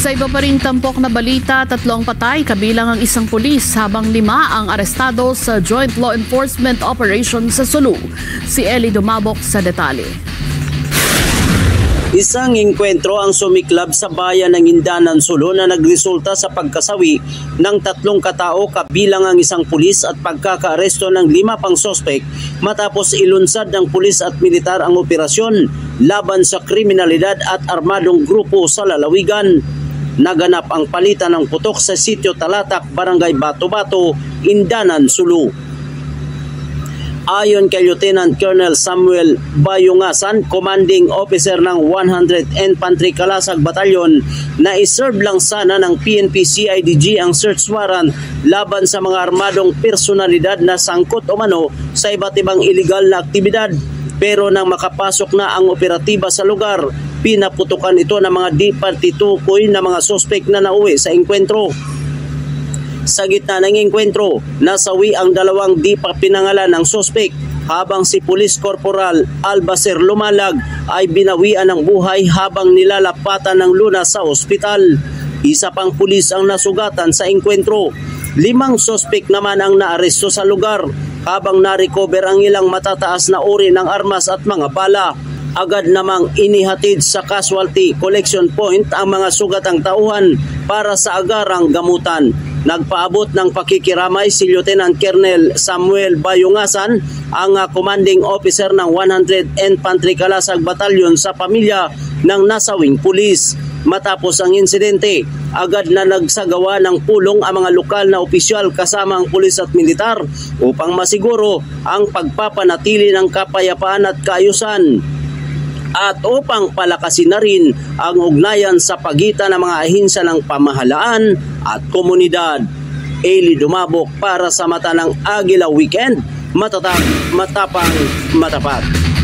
Sa iba pa rin tampok na balita, 3 patay kabilang ang isang pulis habang 5 ang arestado sa Joint Law Enforcement Operation sa Sulu. Si Eli Dumabok sa detalye. Isang engkwentro ang sumiklab sa bayan ng Indanan, Sulu na nagresulta sa pagkasawi ng 3 katao kabilang ang isang pulis at pagkakaaresto ng 5 pang sospek matapos ilunsad ng pulis at militar ang operasyon laban sa kriminalidad at armadong grupo sa lalawigan. Naganap ang palitan ng putok sa sitio Talatak, Barangay Bato-Bato, Indanan, Sulu. Ayon kay Lieutenant Colonel Samuel Bayungasan, commanding officer ng 100 Infantry Kalasag Batalyon, na iserve lang sana ng PNP CIDG ang search warrant laban sa mga armadong personalidad na sangkot umano sa iba't ibang illegal na aktibidad. Pero nang makapasok na ang operatiba sa lugar, pinaputukan ito ng mga di-partitukoy na mga suspek na nauwi sa engkwentro. Sa gitna ng engkwentro, nasawi ang 2 di pa pinangalan ng suspek habang si Police Corporal Albacer Lumalag ay binawian ng buhay habang nilalapatan ng lunas sa ospital. Isa pang pulis ang nasugatan sa engkwentro. 5 suspek naman ang naaresto sa lugar habang na-recover ang ilang matataas na uri ng armas at mga bala. Agad namang inihatid sa casualty collection point ang mga sugatang tauhan para sa agarang gamutan. Nagpaabot ng pakikiramay si Lieutenant Colonel Samuel Bayungasan, ang commanding officer ng 100 Infantry Kalasag Batalyon sa pamilya ng nasawing pulis. Matapos ang insidente, agad na nagsagawa ng pulong ang mga lokal na opisyal kasama ang pulis at militar upang masiguro ang pagpapanatili ng kapayapaan at kaayusan at upang palakasin na rin ang ugnayan sa pagitan ng mga ahensya ng pamahalaan at komunidad. Eli Dumabok para sa Mata ng Agila Weekend, matapang, matapat.